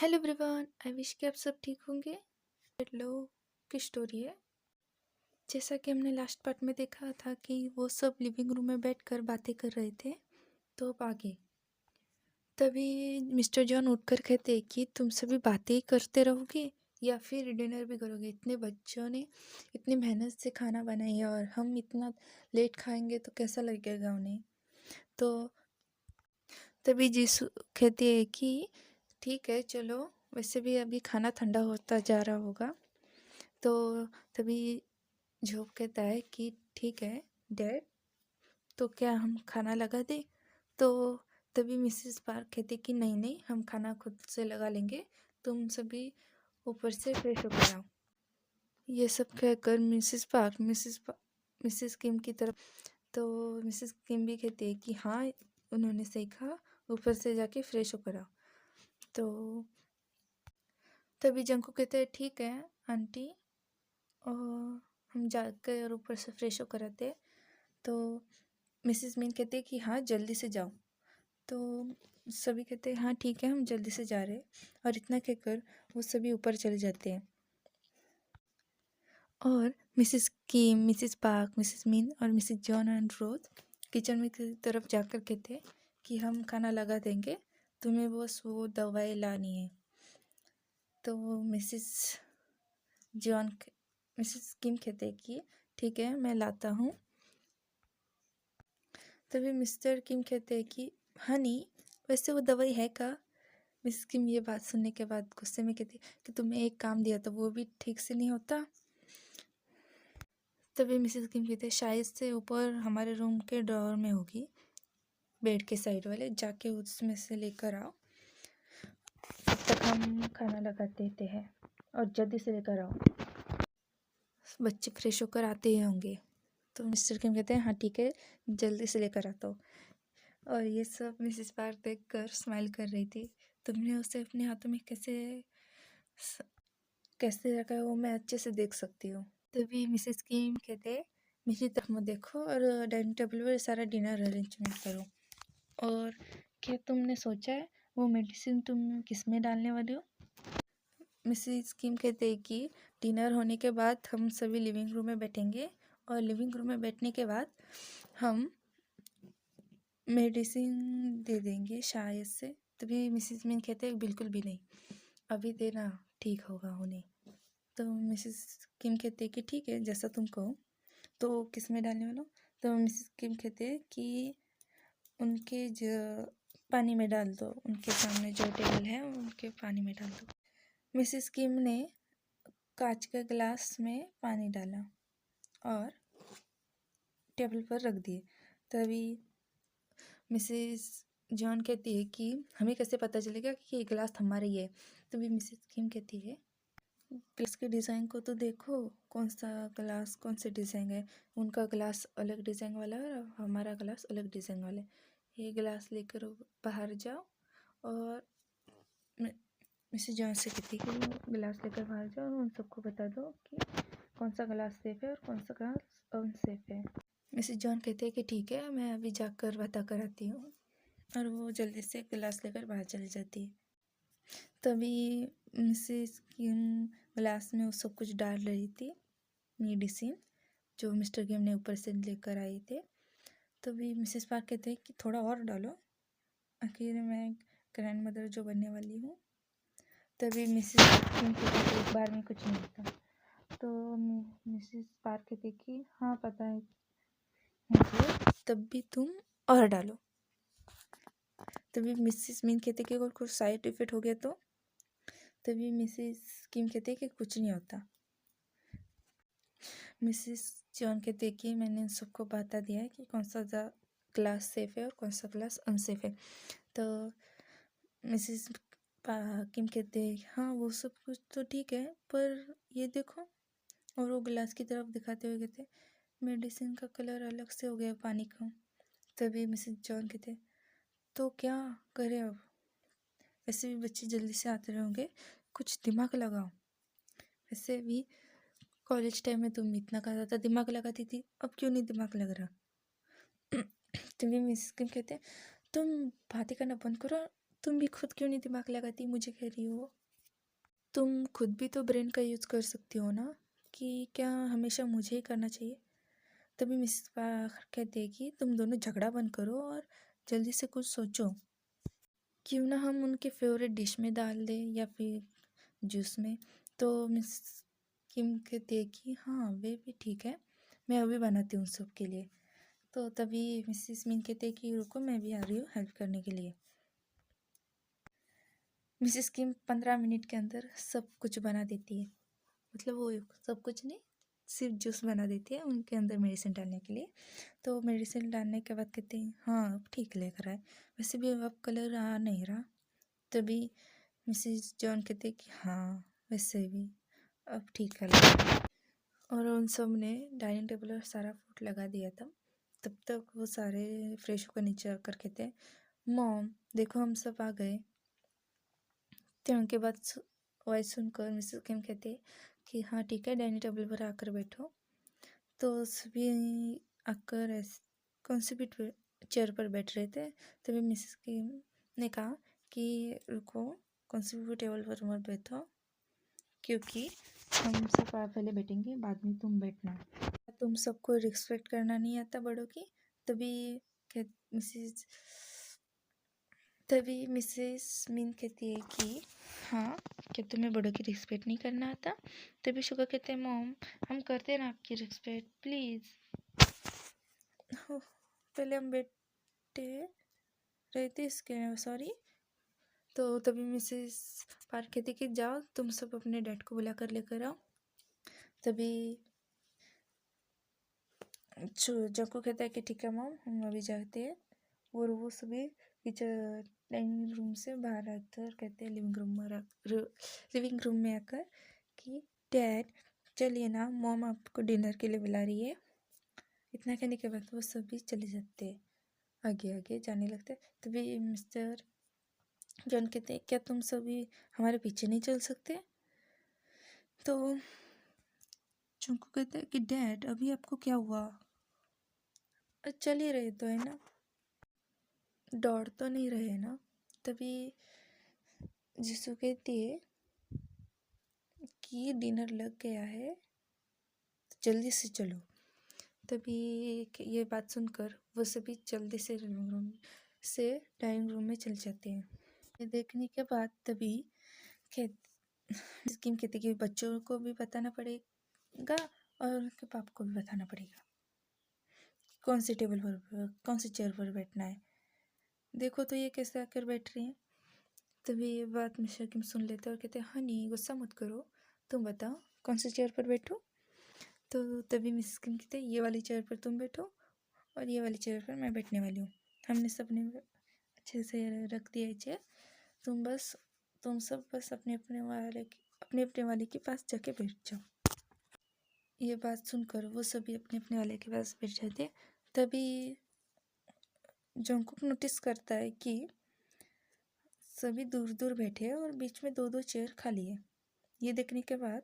Hello everyone, I wish कि आप सब ठीक होंगे। लो की स्टोरी है। जैसा कि हमने लास्ट पार्ट में देखा था कि वो सब लिविंग रूम में बैठकर बातें कर रहे थे, तो अब आगे। तभी मिस्टर जॉन उठकर कहते हैं कि तुम सभी बातें ही करते रहोगे या फिर डिनर भी करोगे। इतने बच्चों ने इतनी मेहनत से खाना बनाई है और हम इतना लेट खाएंगे तो कैसा लगेगा उन्हें। तो तभी जीसू कहती है कि ठीक है, चलो, वैसे भी अभी खाना ठंडा होता जा रहा होगा। तो तभी जॉब कहता है कि ठीक है डैड, तो क्या हम खाना लगा दें। तो तभी मिसेस पार्क कहती कि नहीं नहीं, हम खाना खुद से लगा लेंगे, तुम सभी ऊपर से फ्रेश होकर आओ। ये सब कहकर मिसेस किम की तरफ, तो मिसेस किम भी कहती है कि हाँ, उन्होंने सही कहा, ऊपर से जाके फ्रेश होकर आओ। तो तभी जंकू कहते हैं ठीक है आंटी, और हम जाकर और ऊपर से फ्रेश होकर आते हैं। तो मिसेस मीन कहते हैं कि हाँ जल्दी से जाओ। तो सभी कहते हैं हाँ ठीक है, हम जल्दी से जा रहे हैं। और इतना कहकर वो सभी ऊपर चले जाते हैं। और Mrs Kim, Mrs Park, Mrs Min और Mrs John and Rose kitchen में की तरफ जाकर कहते हैं कि हम खाना लगा देंगे, तुम्हें बस वो दवाई लानी है। तो मिसेस जॉन मिसेस किम कहते हैं कि ठीक है, मैं लाता हूँ। तभी मिस्टर किम कहते हैं कि हनी, वैसे वो दवाई है का। मिस किम ये बात सुनने के बाद गुस्से में कहती कि तुम्हें एक काम दिया था वो भी ठीक से नहीं होता। तभी मिसेस किम कहते शायद से ऊपर हमारे रूम के ड्रॉअर में होगी, बेड के साइड वाले, जाके उसमें से लेकर आओ, तब तक हम खाना लगा देते हैं और जल्दी से लेकर आओ, बच्चे फ्रेश होकर आते ही होंगे। तो मिस्टर किम कहते हैं हाँ ठीक है, जल्दी से लेकर आता हूँ। और ये सब मिसेस पार्क देखकर स्माइल कर रही थी। तुमने उसे अपने हाथों में कैसे रखा है वो मैं अच्छे से देख सकती हूँ। तभी मिसेस किम कहते मेरी तरफ मत देखो और डाइनिंग टेबल पर सारा डिनर अरेंजमेंट करो। और क्या तुमने सोचा है वो मेडिसिन तुम किस में डालने वाले हो। मिसेस किम कहते हैं कि डिनर होने के बाद हम सभी लिविंग रूम में बैठेंगे और लिविंग रूम में बैठने के बाद हम मेडिसिन दे देंगे शायद से। तभी मिसेस मिन कहते हैं बिल्कुल भी नहीं, अभी देना ठीक होगा उन्हें। तो मिसेस किम कहते हैं कि ठीक है जैसा तुम कहो। तो किस में डालने वाला हो। तो मिसेस किम कहते हैं कि उनके पानी में डाल दो, उनके सामने जो टेबल है उनके पानी में डाल दो। मिसेस किम ने कांच के गिलास में पानी डाला और टेबल पर रख दिए। तभी मिसेस जॉन कहती है कि हमें कैसे पता चलेगा कि ये गिलास हमारा ही है। तभी मिसेस किम कहती है ग्लास के डिज़ाइन को तो देखो, कौन सा ग्लास कौन से डिज़ाइन है। उनका ग्लास अलग डिज़ाइन वाला है और हमारा ग्लास अलग डिज़ाइन वाला है। ये ग्लास लेकर बाहर जाओ और मिसेस जॉन से कहती है कि गिलास लेकर बाहर जाओ और उन सबको बता दो कि कौन सा गिलास सेफ़ है और कौन सा गिलास अनसेफ है। मिसेस जॉन कहते हैं कि ठीक है, मैं अभी जाकर बता कर आती हूँ। और वो जल्दी से गिलास लेकर बाहर चली जाती है। तभी मिसेस किम गिलास में वो सब कुछ डाल रही थी, मेडिसिन जो मिस्टर किम ने ऊपर से लेकर आए थे। तभी मिसेस पार्क कहते हैं कि थोड़ा और डालो, आखिर मैं ग्रैंड मदर जो बनने वाली हूँ। तभी मिसेस किम कहती है एक बार में कुछ नहीं होता। तो मिसेस पार्क कहती कि हाँ पता है मुझे, तब भी तुम और डालो। तभी मिसेस मीन कहते कि अगर कुछ साइड इफेक्ट हो गया तो। तभी मिसेस किम कहते कि कुछ नहीं होता। मिसेस जॉन कहते कि मैंने सबको बता दिया है कि कौन सा क्लास सेफ़ है और कौन सा क्लास अनसेफ है। तो मिसेस किम कहते हाँ वो सब कुछ तो ठीक है, पर ये देखो। और वो गिलास की तरफ दिखाते हुए कहते मेडिसिन का कलर अलग से हो गया पानी का। तभी मिसेस जॉन कहते तो क्या करें अब, वैसे भी बच्चे जल्दी से आते रहेंगे, कुछ दिमाग लगाओ। वैसे भी कॉलेज टाइम में तुम इतना ज़्यादा दिमाग लगाती थी, अब क्यों नहीं दिमाग लग रहा। तभी मिस किम कहते तुम बातें करना बंद करो, तुम भी खुद क्यों नहीं दिमाग लगाती, मुझे कह रही हो? तुम खुद भी तो ब्रेन का यूज़ कर सकती हो ना, कि क्या हमेशा मुझे ही करना चाहिए? तभी मिसेस पार्कर कहती है कि तुम दोनों झगड़ा बंद करो और जल्दी से कुछ सोचो। क्यों ना हम उनके फेवरेट डिश में डाल दें या फिर जूस में। तो मिस किम कहती है कि हाँ वे भी ठीक है, मैं अभी बनाती हूँ सबके लिए। तो तभी मिसिस मिन कहते हैं कि रुको, मैं भी आ रही हूँ हेल्प करने के लिए। मिसिस किम 15 मिनट के अंदर सब कुछ बना देती है, मतलब वो सब कुछ नहीं, सिर्फ जूस बना देती है उनके अंदर मेडिसिन डालने के लिए। तो मेडिसिन डालने के बाद कहते हैं हाँ अब ठीक लग रहा है, वैसे भी अब कलर आ नहीं रहा। तभी मिसिस जॉन कहते हैं कि हाँ वैसे भी अब ठीक लग रहा है। और उन सब ने डाइनिंग टेबल पर सारा फूड लगा दिया था। तब तक वो सारे फ्रेश होकर नीचे आकर कहते हैं मॉम देखो हम सब आ गए। तो उनके बाद वॉइस सुनकर मिसेस किम कहते कि हाँ ठीक है, डाइनिंग टेबल पर आकर बैठो। तो सभी आकर कौन सी भी चेयर पर बैठ रहे थे। तभी मिसेस किम ने कहा कि रुको, कौन सी भी टेबल पर मत बैठो, क्योंकि हम सब पहले बैठेंगे, बाद में तुम बैठना। तुम सबको रिस्पेक्ट करना नहीं आता बड़ों की? तभी मिसेस तभी मिसेस मिन कहती है कि हाँ, क्या तुम्हें बड़ों की रिस्पेक्ट नहीं करना आता? तभी शुगर कहते हैं मॉम हम करते हैं ना आपकी रिस्पेक्ट, प्लीज़। पहले हम बैठे रहते इसके, सॉरी। तो तभी मिसेस पार्क कहती कि जाओ तुम सब अपने डैड को बुला कर लेकर आओ। तभी जंकू कहता है कि ठीक है मॉम, हम अभी जाते हैं। और वो सभी किचन डाइनिंग रूम से बाहर आकर कहते हैं लिविंग रूम में आकर कि डैड चलिए ना, मॉम आपको डिनर के लिए बुला रही है। इतना कहने के बाद वो सभी चले जाते हैं, आगे आगे जाने लगते। तभी मिस्टर जॉन कहते हैं क्या तुम सभी हमारे पीछे नहीं चल सकते? तो जंकू कहते हैं कि डैड अभी आपको क्या हुआ? चल ही रहे तो है ना, दौड़ तो नहीं रहे ना। तभी जिसू कहती है कि डिनर लग गया है, तो जल्दी से चलो। तभी ये बात सुनकर वो सभी जल्दी से डाइनिंग रूम में चल जाते हैं। ये देखने के बाद तभी कहते स्कीम कहती कि बच्चों को भी बताना पड़ेगा और उनके पाप को भी बताना पड़ेगा कौन सी टेबल पर कौन सी चेयर पर बैठना है। देखो तो ये कैसे आकर बैठ रही हैं। तभी ये बात मिस्टर किम सुन लेते हैं और कहते हैं हनी गुस्सा मत करो, तुम बताओ कौन सी चेयर पर बैठो। तो तभी मिसेस किम कहते हैं ये वाली चेयर पर तुम बैठो और ये वाली चेयर पर मैं बैठने वाली हूँ। हमने सबने अच्छे से रख दिया है चेयर, तुम सब बस अपने अपने वाले के पास जाके बैठ जाओ। ये बात सुनकर वो सभी अपने अपने वाले के पास बैठ जाते। तभी जंकुक नोटिस करता है कि सभी दूर दूर बैठे हैं और बीच में दो दो चेयर खाली है। ये देखने के बाद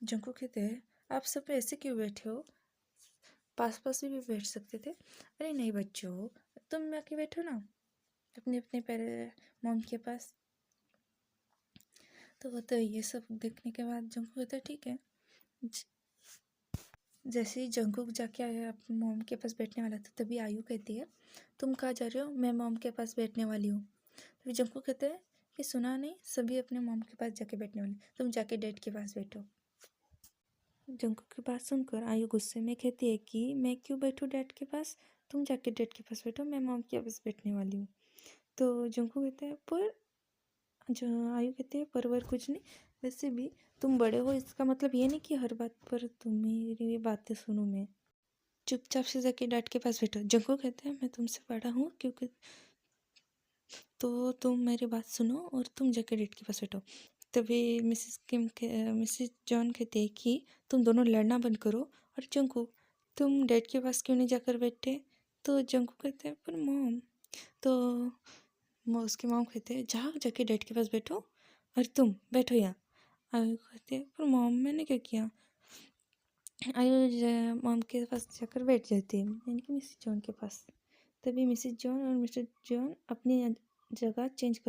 जंकुक कहते हैं आप सब ऐसे क्यों बैठे हो, पास पास भी बैठ सकते थे। अरे नहीं बच्चों, तुम आके बैठो ना अपने अपने पैर मॉम के पास। तो ये सब देखने के बाद जंकुक कहता है ठीक है। जैसे ही जंकुक जाके आया अपनी मॉम के पास बैठने वाला था, तभी आयु कहती है तुम कहाँ जा रहे हो? मैं मॉम के पास बैठने वाली हूँ। तभी जंकुक कहते हैं कि सुना नहीं, सभी अपने मॉम के पास जाके बैठने वाले, तुम जाके डैड के पास बैठो। जंकुक की बात सुनकर आयु गुस्से में कहती है कि मैं क्यों बैठूँ डैड के पास, तुम जाके डैड के पास बैठो, मैं मॉम के पास बैठने वाली हूँ। तो जंकुक कहते हैं पर जो आयु कहते हैं पर कुछ नहीं, वैसे भी तुम बड़े हो इसका मतलब ये नहीं कि हर बात पर तुम मेरी बातें सुनो। मैं चुपचाप से जाके डैड के पास बैठो। जंको कहते हैं मैं तुमसे बड़ा हूँ क्योंकि तो तुम मेरी बात सुनो और तुम जाके डैड के पास बैठो। तभी मिसेस जॉन कहते हैं कि तुम दोनों लड़ना बंद करो, और जंको तुम डैड के पास क्यों नहीं जाकर बैठे? तो जंको कहते हैं पर मॉम। तो उसकी मॉम कहते हैं जाओ जाके डैड के पास बैठो और तुम बैठो यहाँ। आयु कहते हैं पर मॉम मैंने क्या किया? आयु मॉम के पास जाकर बैठ जाती है, यानी कि मिसेस जॉन के पास। तभी मिसेस जॉन और मिस्टर जॉन अपनी जगह चेंज कर